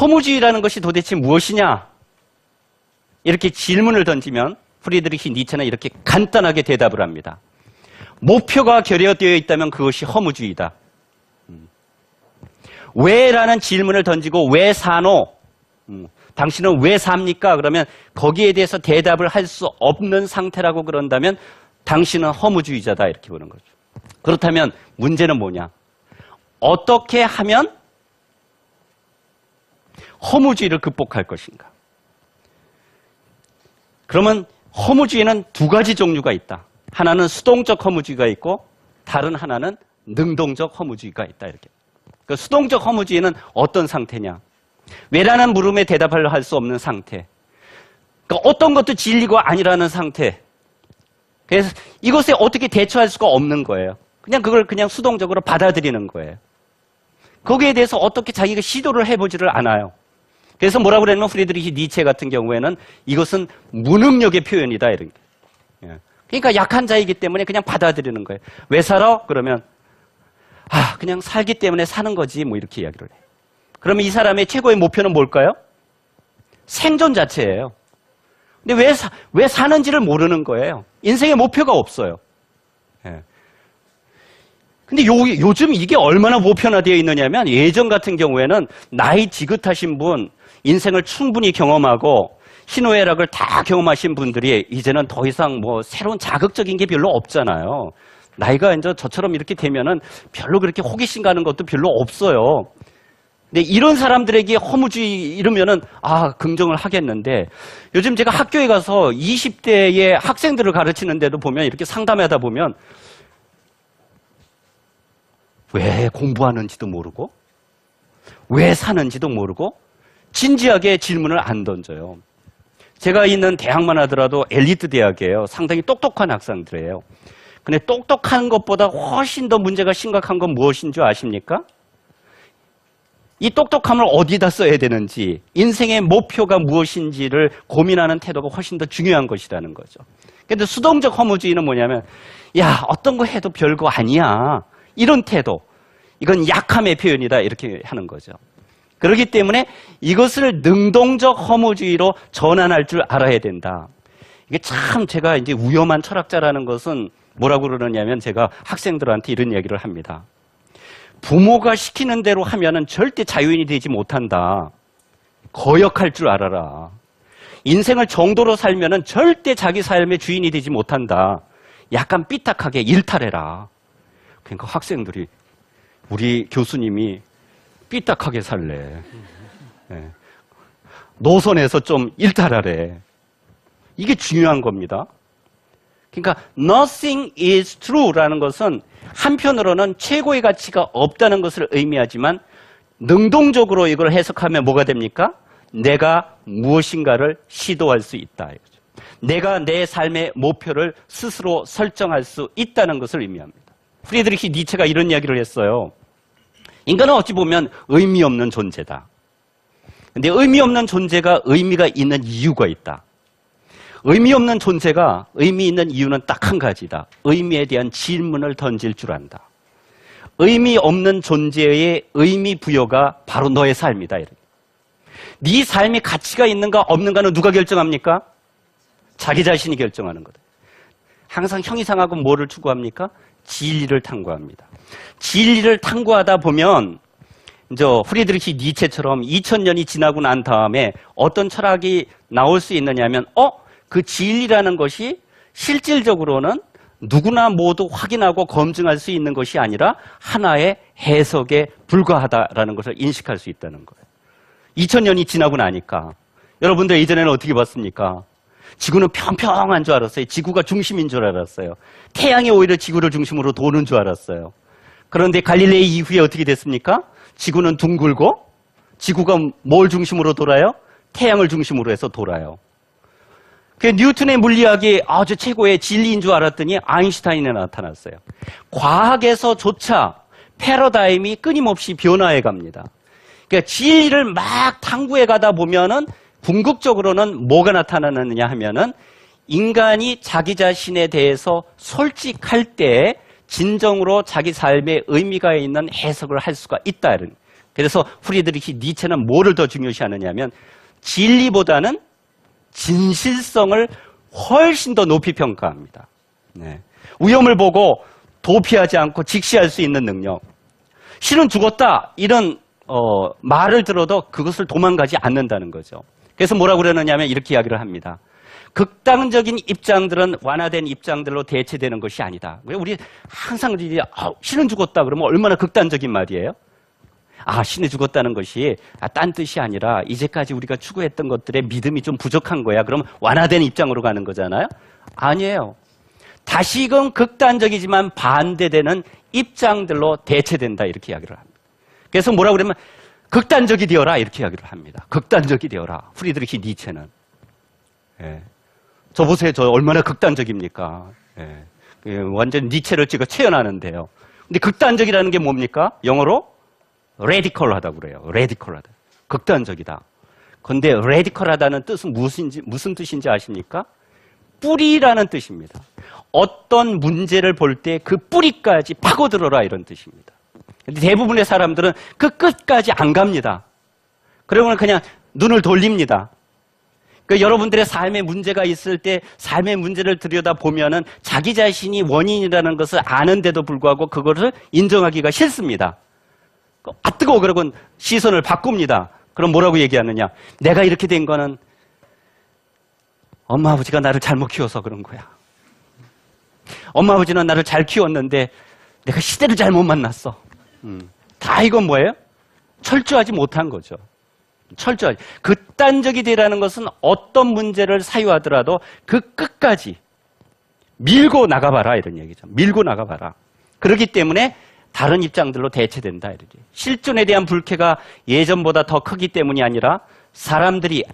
허무주의라는 것이 도대체 무엇이냐? 이렇게 질문을 던지면 프리드리히 니체는 이렇게 간단하게 대답을 합니다. 목표가 결여되어 있다면 그것이 허무주의다. 왜라는 질문을 던지고 왜 사노? 당신은 왜 삽니까? 그러면 거기에 대해서 대답을 할 수 없는 상태라고 그런다면 당신은 허무주의자다 이렇게 보는 거죠. 그렇다면 문제는 뭐냐? 어떻게 하면 허무주의를 극복할 것인가? 그러면 허무주의는 두 가지 종류가 있다. 하나는 수동적 허무주의가 있고 다른 하나는 능동적 허무주의가 있다. 이렇게. 그 수동적 허무주의는 어떤 상태냐? 왜라는 물음에 대답을 할 수 없는 상태. 그러니까 어떤 것도 진리가 아니라는 상태. 그래서 이것에 어떻게 대처할 수가 없는 거예요. 그냥 그걸 그냥 수동적으로 받아들이는 거예요. 거기에 대해서 어떻게 자기가 시도를 해보지를 않아요. 그래서 뭐라고 그랬냐면 프리드리히 니체 같은 경우에는 이것은 무능력의 표현이다 이런 게. 그러니까 약한 자이기 때문에 그냥 받아들이는 거예요. 왜 살아? 그러면 그냥 살기 때문에 사는 거지 뭐 이렇게 이야기를 해요. 그러면 이 사람의 최고의 목표는 뭘까요? 생존 자체예요. 근데 왜 사는지를 모르는 거예요. 인생의 목표가 없어요. 근데 요즘 이게 얼마나 보편화되어 있느냐면 예전 같은 경우에는 나이 지긋하신 분, 인생을 충분히 경험하고 희노애락을 다 경험하신 분들이 이제는 더 이상 뭐 새로운 자극적인 게 별로 없잖아요. 나이가 이제 저처럼 이렇게 되면은 별로 그렇게 호기심 가는 것도 별로 없어요. 근데 이런 사람들에게 허무주의 이러면은 긍정을 하겠는데 요즘 제가 학교에 가서 20대의 학생들을 가르치는데도 보면 이렇게 상담하다 보면 왜 공부하는지도 모르고 왜 사는지도 모르고 진지하게 질문을 안 던져요. 제가 있는 대학만 하더라도 엘리트 대학이에요. 상당히 똑똑한 학생들이에요. 근데 똑똑한 것보다 훨씬 더 문제가 심각한 건 무엇인 줄 아십니까? 이 똑똑함을 어디다 써야 되는지, 인생의 목표가 무엇인지를 고민하는 태도가 훨씬 더 중요한 것이라는 거죠. 근데 수동적 허무주의는 뭐냐면 어떤 거 해도 별거 아니야. 이런 태도. 이건 약함의 표현이다. 이렇게 하는 거죠. 그렇기 때문에 이것을 능동적 허무주의로 전환할 줄 알아야 된다. 이게 참 제가 이제 위험한 철학자라는 것은 뭐라고 그러느냐면 제가 학생들한테 이런 얘기를 합니다. 부모가 시키는 대로 하면은 절대 자유인이 되지 못한다. 거역할 줄 알아라. 인생을 정도로 살면은 절대 자기 삶의 주인이 되지 못한다. 약간 삐딱하게 일탈해라. 그러니까 학생들이 우리 교수님이 삐딱하게 살래. 노선에서 좀 일탈하래. 이게 중요한 겁니다. 그러니까 nothing is true라는 것은 한편으로는 최고의 가치가 없다는 것을 의미하지만 능동적으로 이걸 해석하면 뭐가 됩니까? 내가 무엇인가를 시도할 수 있다. 내가 내 삶의 목표를 스스로 설정할 수 있다는 것을 의미합니다. 프리드리히 니체가 이런 이야기를 했어요. 인간은 어찌 보면 의미 없는 존재다. 근데 의미 없는 존재가 의미가 있는 이유가 있다. 의미 없는 존재가 의미 있는 이유는 딱 한 가지다. 의미에 대한 질문을 던질 줄 안다. 의미 없는 존재의 의미 부여가 바로 너의 삶이다. 네 삶이 가치가 있는가 없는가는 누가 결정합니까? 자기 자신이 결정하는 거다. 항상 형이상하고 뭐를 추구합니까? 진리를 탐구합니다. 진리를 탐구하다 보면 이제 프리드리히 니체처럼 2000년이 지나고 난 다음에 어떤 철학이 나올 수 있느냐면 그 진리라는 것이 실질적으로는 누구나 모두 확인하고 검증할 수 있는 것이 아니라 하나의 해석에 불과하다라는 것을 인식할 수 있다는 거예요. 2000년이 지나고 나니까 여러분들 이전에는 어떻게 봤습니까? 지구는 평평한 줄 알았어요. 지구가 중심인 줄 알았어요. 태양이 오히려 지구를 중심으로 도는 줄 알았어요. 그런데 갈릴레이 이후에 어떻게 됐습니까? 지구는 둥글고 지구가 뭘 중심으로 돌아요? 태양을 중심으로 해서 돌아요. 그 뉴턴의 물리학이 아주 최고의 진리인 줄 알았더니 아인슈타인이 나타났어요. 과학에서조차 패러다임이 끊임없이 변화해 갑니다. 그러니까 진리를 막 탐구해 가다 보면은 궁극적으로는 뭐가 나타나느냐 하면은 인간이 자기 자신에 대해서 솔직할 때 진정으로 자기 삶에 의미가 있는 해석을 할 수가 있다. 그래서 프리드리히 니체는 뭐를 더 중요시하느냐면 진리보다는 진실성을 훨씬 더 높이 평가합니다. 네. 위험을 보고 도피하지 않고 직시할 수 있는 능력. 신은 죽었다 이런 말을 들어도 그것을 도망가지 않는다는 거죠. 그래서 뭐라고 그러느냐면 이렇게 이야기를 합니다. 극단적인 입장들은 완화된 입장들로 대체되는 것이 아니다. 우리 항상 신은 죽었다 그러면 얼마나 극단적인 말이에요? 신이 죽었다는 것이 딴 뜻이 아니라 이제까지 우리가 추구했던 것들의 믿음이 좀 부족한 거야. 그럼 완화된 입장으로 가는 거잖아요? 아니에요. 다시금 극단적이지만 반대되는 입장들로 대체된다 이렇게 이야기를 합니다. 그래서 뭐라고 그러면 극단적이 되어라 이렇게 이야기를 합니다. 극단적이 되어라. 프리드리히 니체는. 예. 저 보세요. 저 얼마나 극단적입니까? 예. 완전 니체를 찍어 채워나는데요. 근데 극단적이라는 게 뭡니까? 영어로 레디컬하다고 그래요. 레디컬하다. 극단적이다. 그런데 레디컬하다는 뜻은 무슨 뜻인지 아십니까? 뿌리라는 뜻입니다. 어떤 문제를 볼 때 그 뿌리까지 파고들어라 이런 뜻입니다. 근데 대부분의 사람들은 그 끝까지 안 갑니다. 그러면 그냥 눈을 돌립니다. 그러니까 여러분들의 삶에 문제가 있을 때 삶의 문제를 들여다보면은 자기 자신이 원인이라는 것을 아는데도 불구하고 그것을 인정하기가 싫습니다. 뜨거워 그러고 시선을 바꿉니다. 그럼 뭐라고 얘기하느냐? 내가 이렇게 된 거는 엄마 아버지가 나를 잘못 키워서 그런 거야. 엄마 아버지는 나를 잘 키웠는데 내가 시대를 잘못 만났어. 다 이건 뭐예요? 철저하지 못한 거죠. 철저하지. 극단적이 되라는 것은 어떤 문제를 사유하더라도 그 끝까지 밀고 나가봐라 이런 얘기죠. 밀고 나가봐라. 그렇기 때문에 다른 입장들로 대체된다 이러지. 실존에 대한 불쾌가 예전보다 더 크기 때문이 아니라 사람들이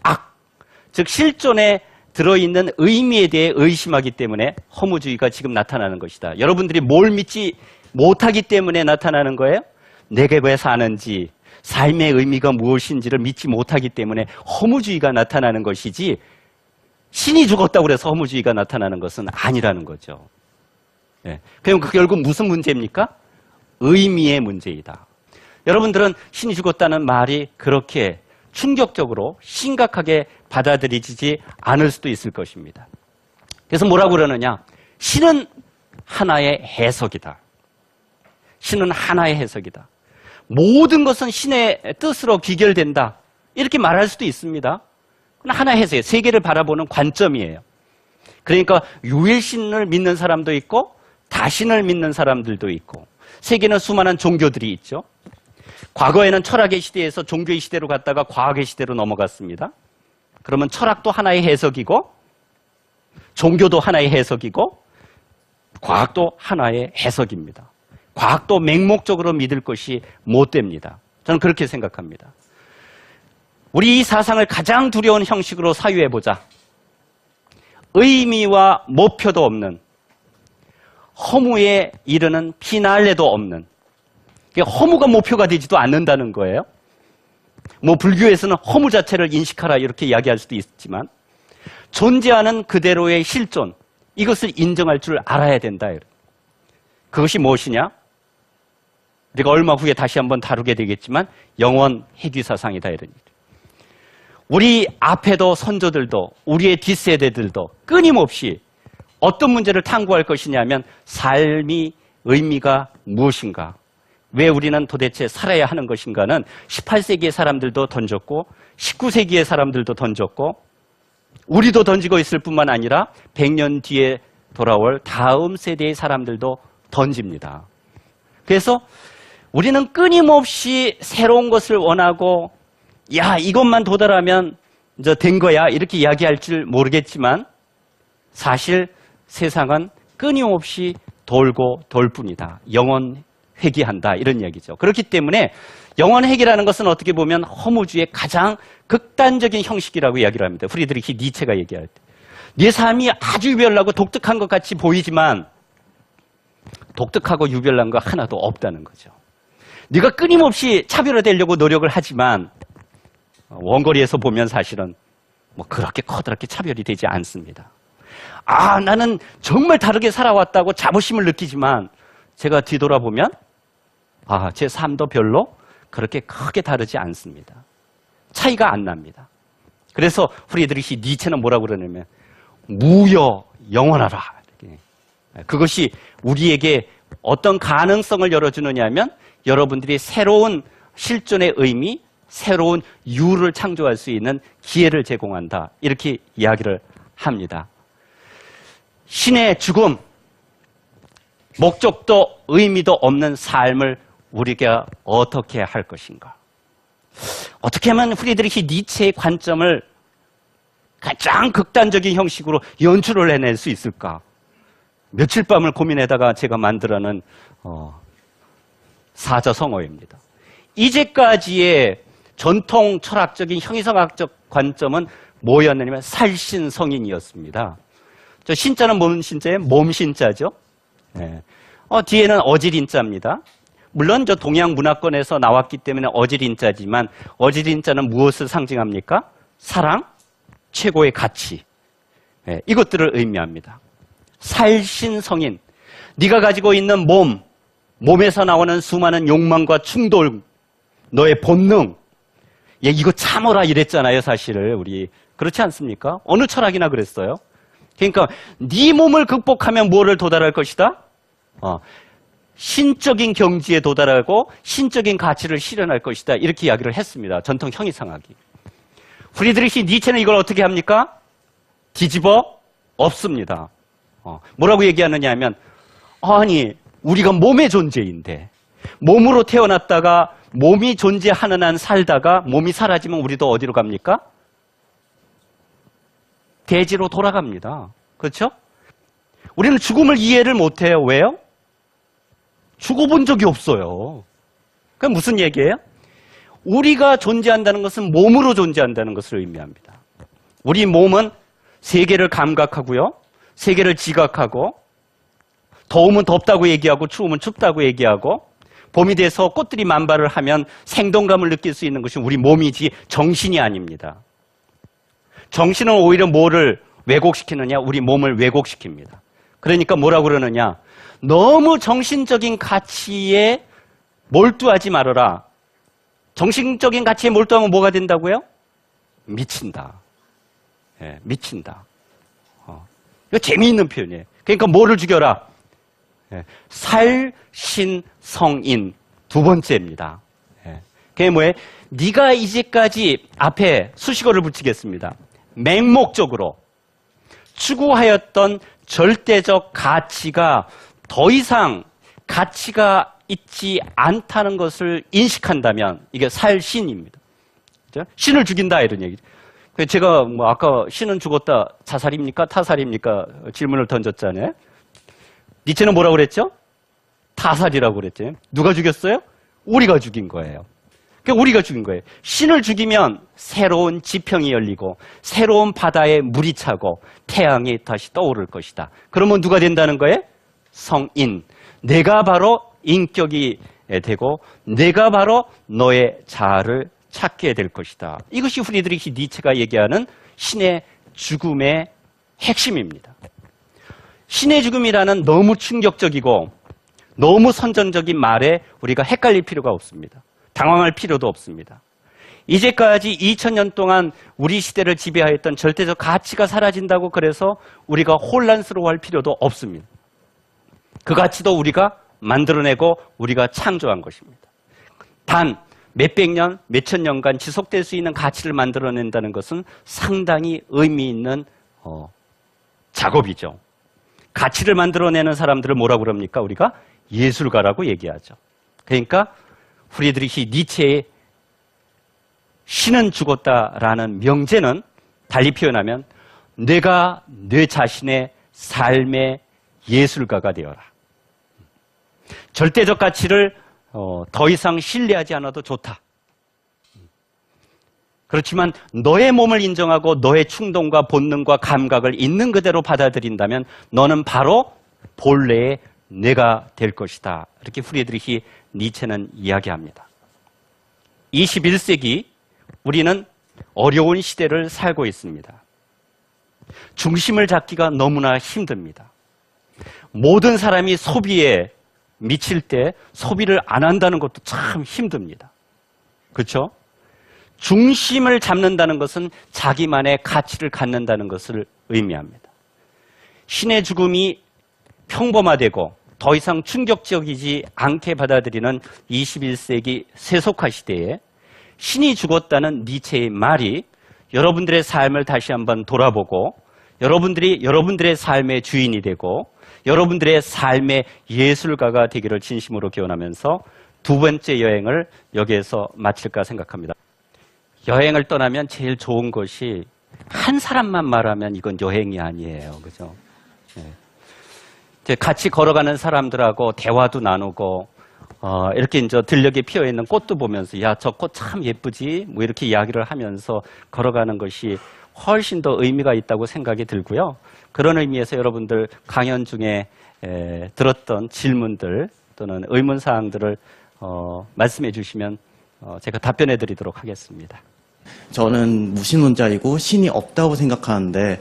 즉 실존에 들어있는 의미에 대해 의심하기 때문에 허무주의가 지금 나타나는 것이다. 여러분들이 뭘 믿지 못하기 때문에 나타나는 거예요? 내가 왜 사는지, 삶의 의미가 무엇인지를 믿지 못하기 때문에 허무주의가 나타나는 것이지 신이 죽었다고 해서 허무주의가 나타나는 것은 아니라는 거죠. 네. 그럼 결국 무슨 문제입니까? 의미의 문제이다. 여러분들은 신이 죽었다는 말이 그렇게 충격적으로 심각하게 받아들이지 않을 수도 있을 것입니다. 그래서 뭐라고 그러느냐? 신은 하나의 해석이다. 신은 하나의 해석이다. 모든 것은 신의 뜻으로 귀결된다. 이렇게 말할 수도 있습니다. 그건 하나의 해석이에요. 세계를 바라보는 관점이에요. 그러니까 유일신을 믿는 사람도 있고 다신을 믿는 사람들도 있고 세계는 수많은 종교들이 있죠. 과거에는 철학의 시대에서 종교의 시대로 갔다가 과학의 시대로 넘어갔습니다. 그러면 철학도 하나의 해석이고 종교도 하나의 해석이고 과학도 하나의 해석입니다. 과학도 맹목적으로 믿을 것이 못 됩니다. 저는 그렇게 생각합니다. 우리 이 사상을 가장 두려운 형식으로 사유해보자. 의미와 목표도 없는 허무에 이르는 피날레도 없는 허무가 목표가 되지도 않는다는 거예요. 뭐 불교에서는 허무 자체를 인식하라 이렇게 이야기할 수도 있지만 존재하는 그대로의 실존 이것을 인정할 줄 알아야 된다. 그것이 무엇이냐? 우리가 얼마 후에 다시 한번 다루게 되겠지만 영원 회귀 사상이다 이런 얘기. 우리 앞에도 선조들도 우리의 뒷세대들도 끊임없이 어떤 문제를 탐구할 것이냐면 삶이 의미가 무엇인가? 왜 우리는 도대체 살아야 하는 것인가는 18세기의 사람들도 던졌고 19세기의 사람들도 던졌고 우리도 던지고 있을 뿐만 아니라 100년 뒤에 돌아올 다음 세대의 사람들도 던집니다. 그래서 우리는 끊임없이 새로운 것을 원하고 야 이것만 도달하면 이제 된 거야 이렇게 이야기할 줄 모르겠지만 사실 세상은 끊임없이 돌고 돌 뿐이다. 영원 회귀한다 이런 얘기죠. 그렇기 때문에 영원 회귀라는 것은 어떻게 보면 허무주의의 가장 극단적인 형식이라고 이야기를 합니다. 프리드리히 니체가 얘기할 때. 네 삶이 아주 유별나고 독특한 것 같이 보이지만 독특하고 유별난 거 하나도 없다는 거죠. 네가 끊임없이 차별화되려고 노력을 하지만 원거리에서 보면 사실은 뭐 그렇게 커다랗게 차별이 되지 않습니다. 나는 정말 다르게 살아왔다고 자부심을 느끼지만 제가 뒤돌아보면 제 삶도 별로 그렇게 크게 다르지 않습니다. 차이가 안 납니다. 그래서 프리드리히 니체는 뭐라고 그러냐면 무여 영원하라. 그것이 우리에게 어떤 가능성을 열어주느냐 하면 여러분들이 새로운 실존의 의미, 새로운 이유를 창조할 수 있는 기회를 제공한다. 이렇게 이야기를 합니다. 신의 죽음, 목적도 의미도 없는 삶을 우리가 어떻게 할 것인가? 어떻게 하면 프리드리히 니체의 관점을 가장 극단적인 형식으로 연출을 해낼 수 있을까? 며칠 밤을 고민하다가 제가 만들어낸 사자성어입니다. 이제까지의 전통 철학적인 형이성학적 관점은 뭐였느냐면 살신성인이었습니다. 저 신자는 뭔 신자예요? 몸신자죠. 네. 뒤에는 어지린자입니다. 물론 저 동양 문화권에서 나왔기 때문에 어지린자지만 어지린자는 무엇을 상징합니까? 사랑, 최고의 가치. 네. 이것들을 의미합니다. 살신성인, 네가 가지고 있는 몸에서 나오는 수많은 욕망과 충돌, 너의 본능, 이거 참어라 이랬잖아요, 사실을 우리. 그렇지 않습니까? 어느 철학이나 그랬어요. 그러니까 네 몸을 극복하면 뭐를 도달할 것이다? 신적인 경지에 도달하고 신적인 가치를 실현할 것이다. 이렇게 이야기를 했습니다. 전통 형이상학이. 프리드리히 니체는 이걸 어떻게 합니까? 뒤집어 엎습니다. 뭐라고 얘기하느냐 하면 아니 우리가 몸의 존재인데 몸으로 태어났다가 몸이 존재하는 한 살다가 몸이 사라지면 우리도 어디로 갑니까? 대지로 돌아갑니다. 그렇죠? 우리는 죽음을 이해를 못해요. 왜요? 죽어본 적이 없어요. 그럼 무슨 얘기예요? 우리가 존재한다는 것은 몸으로 존재한다는 것을 의미합니다. 우리 몸은 세계를 감각하고요. 세계를 지각하고 더우면 덥다고 얘기하고 추우면 춥다고 얘기하고 봄이 돼서 꽃들이 만발을 하면 생동감을 느낄 수 있는 것이 우리 몸이지 정신이 아닙니다. 정신은 오히려 뭐를 왜곡시키느냐? 우리 몸을 왜곡시킵니다. 그러니까 뭐라고 그러느냐? 너무 정신적인 가치에 몰두하지 말아라. 정신적인 가치에 몰두하면 뭐가 된다고요? 미친다. 예, 미친다. 이거 재미있는 표현이에요. 그러니까 뭐를 죽여라? 예, 살신성인 두 번째입니다. 예, 그게 뭐예요? 네가 이제까지 앞에 수식어를 붙이겠습니다. 맹목적으로 추구하였던 절대적 가치가 더 이상 가치가 있지 않다는 것을 인식한다면 이게 살신입니다. 그렇죠? 신을 죽인다 이런 얘기죠. 제가 아까 신은 죽었다 자살입니까? 타살입니까? 질문을 던졌잖아요. 니체는 뭐라고 그랬죠? 타살이라고 그랬죠. 누가 죽였어요? 우리가 죽인 거예요. 그러니까 우리가 죽인 거예요. 신을 죽이면 새로운 지평이 열리고 새로운 바다에 물이 차고 태양이 다시 떠오를 것이다. 그러면 누가 된다는 거예요? 성인. 내가 바로 인격이 되고 내가 바로 너의 자아를 찾게 될 것이다. 이것이 프리드리히 니체가 얘기하는 신의 죽음의 핵심입니다. 신의 죽음이라는 너무 충격적이고 너무 선전적인 말에 우리가 헷갈릴 필요가 없습니다. 당황할 필요도 없습니다. 이제까지 2000년 동안 우리 시대를 지배하였던 절대적 가치가 사라진다고 그래서 우리가 혼란스러워할 필요도 없습니다. 그 가치도 우리가 만들어내고 우리가 창조한 것입니다. 단 몇백 년, 몇천 년간 지속될 수 있는 가치를 만들어낸다는 것은 상당히 의미 있는 작업이죠. 가치를 만들어내는 사람들을 뭐라고 그럽니까? 우리가 예술가라고 얘기하죠. 그러니까 프리드리히 니체의 신은 죽었다라는 명제는 달리 표현하면 내가 내 자신의 삶의 예술가가 되어라. 절대적 가치를 더 이상 신뢰하지 않아도 좋다. 그렇지만 너의 몸을 인정하고 너의 충동과 본능과 감각을 있는 그대로 받아들인다면 너는 바로 본래의 내가 될 것이다. 이렇게 프리드리히 니체는 이야기합니다. 21세기 우리는 어려운 시대를 살고 있습니다. 중심을 잡기가 너무나 힘듭니다. 모든 사람이 소비에 미칠 때 소비를 안 한다는 것도 참 힘듭니다. 그렇죠? 중심을 잡는다는 것은 자기만의 가치를 갖는다는 것을 의미합니다. 신의 죽음이 평범화되고 더 이상 충격적이지 않게 받아들이는 21세기 세속화 시대에 신이 죽었다는 니체의 말이 여러분들의 삶을 다시 한번 돌아보고 여러분들이 여러분들의 삶의 주인이 되고 여러분들의 삶의 예술가가 되기를 진심으로 기원하면서 두 번째 여행을 여기에서 마칠까 생각합니다. 여행을 떠나면 제일 좋은 것이 한 사람만 말하면 이건 여행이 아니에요. 그죠? 네. 같이 걸어가는 사람들하고 대화도 나누고 이렇게 이제 들녘에 피어 있는 꽃도 보면서 야, 저 꽃 참 예쁘지? 뭐 이렇게 이야기를 하면서 걸어가는 것이 훨씬 더 의미가 있다고 생각이 들고요. 그런 의미에서 여러분들 강연 중에 들었던 질문들 또는 의문사항들을 말씀해 주시면 제가 답변해 드리도록 하겠습니다. 저는 무신론자이고 신이 없다고 생각하는데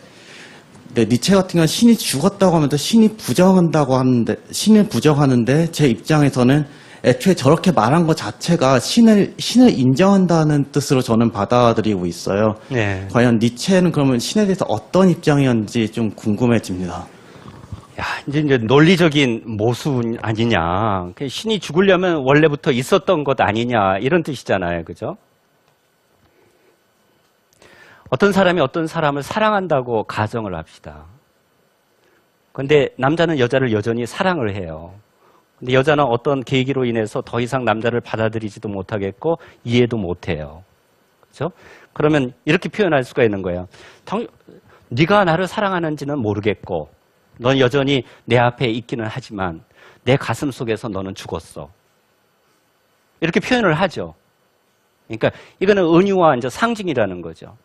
니체 같은 경우는 신이 죽었다고 하면서 신이 부정한다고 하는데 신을 부정하는데 제 입장에서는 애초에 저렇게 말한 것 자체가 신을 인정한다는 뜻으로 저는 받아들이고 있어요. 네. 과연 니체는 그러면 신에 대해서 어떤 입장이었는지 좀 궁금해집니다. 야, 이제 논리적인 모순 아니냐. 신이 죽으려면 원래부터 있었던 것 아니냐. 이런 뜻이잖아요. 그죠? 어떤 사람이 어떤 사람을 사랑한다고 가정을 합시다. 그런데 남자는 여자를 여전히 사랑을 해요. 근데 여자는 어떤 계기로 인해서 더 이상 남자를 받아들이지도 못하겠고 이해도 못해요. 그렇죠? 그러면 이렇게 표현할 수가 있는 거예요. 네가 나를 사랑하는지는 모르겠고 넌 여전히 내 앞에 있기는 하지만 내 가슴 속에서 너는 죽었어. 이렇게 표현을 하죠. 그러니까 이거는 은유와 이제 상징이라는 거죠.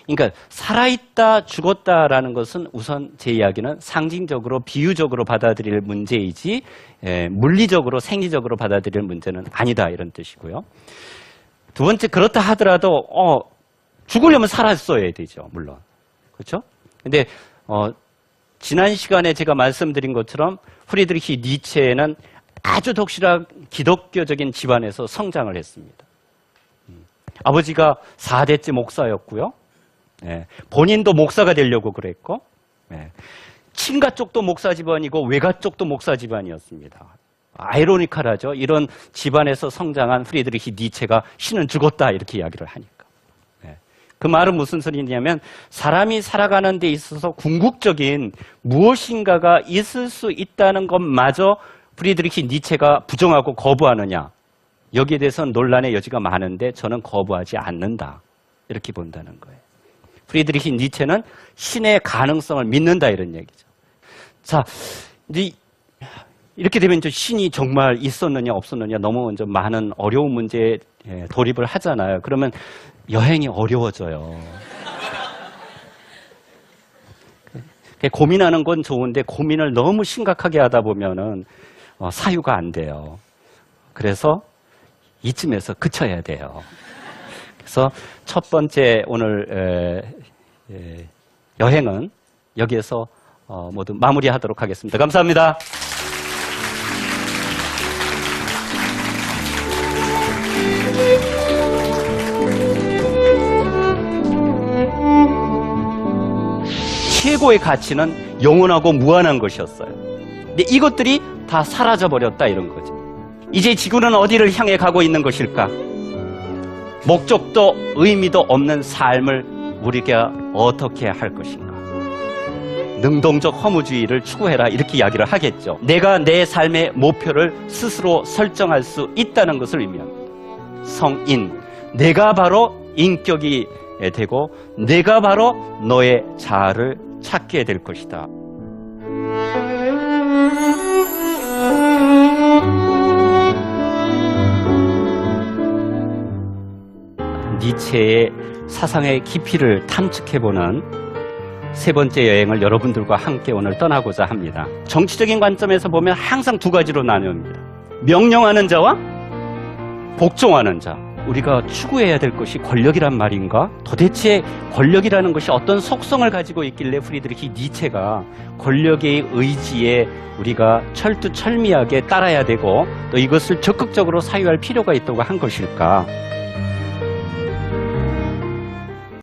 그러니까 살아있다, 죽었다라는 것은 우선 제 이야기는 상징적으로, 비유적으로 받아들일 문제이지 물리적으로, 생리적으로 받아들일 문제는 아니다 이런 뜻이고요. 두 번째, 그렇다 하더라도 죽으려면 살았어야 되죠, 물론. 그렇죠? 근데 지난 시간에 제가 말씀드린 것처럼 프리드리히 니체는 아주 독실한 기독교적인 집안에서 성장을 했습니다. 아버지가 4대째 목사였고요. 본인도 목사가 되려고 그랬고, 친가 쪽도 목사 집안이고 외가 쪽도 목사 집안이었습니다. 아이러니컬하죠. 이런 집안에서 성장한 프리드리히 니체가 신은 죽었다 이렇게 이야기를 하니까. 그 말은 무슨 소리냐면 사람이 살아가는 데 있어서 궁극적인 무엇인가가 있을 수 있다는 것마저 프리드리히 니체가 부정하고 거부하느냐. 여기에 대해서는 논란의 여지가 많은데 저는 거부하지 않는다. 이렇게 본다는 거예요. 프리드리히 니체는 신의 가능성을 믿는다 이런 얘기죠. 자, 이제 이렇게 되면 이제 신이 정말 있었느냐 없었느냐 너무 이제 많은 어려운 문제에 돌입을 하잖아요. 그러면 여행이 어려워져요. 고민하는 건 좋은데 고민을 너무 심각하게 하다 보면은 사유가 안 돼요. 그래서 이쯤에서 그쳐야 돼요. 그래서 첫 번째 오늘 여행은 여기에서 모두 마무리하도록 하겠습니다. 감사합니다. 최고의 가치는 영원하고 무한한 것이었어요. 근데 이것들이 다 사라져버렸다 이런 거죠. 이제 지구는 어디를 향해 가고 있는 것일까? 목적도 의미도 없는 삶을 우리가 어떻게 할 것인가? 능동적 허무주의를 추구해라 이렇게 이야기를 하겠죠. 내가 내 삶의 목표를 스스로 설정할 수 있다는 것을 의미합니다. 성인, 내가 바로 인격이 되고 내가 바로 너의 자아를 찾게 될 것이다. 니체의 사상의 깊이를 탐측해보는 세 번째 여행을 여러분들과 함께 오늘 떠나고자 합니다. 정치적인 관점에서 보면 항상 두 가지로 나뉩니다. 명령하는 자와 복종하는 자. 우리가 추구해야 될 것이 권력이란 말인가? 도대체 권력이라는 것이 어떤 속성을 가지고 있길래 프리드리히 니체가 권력의 의지에 우리가 철두철미하게 따라야 되고 또 이것을 적극적으로 사유할 필요가 있다고 한 것일까?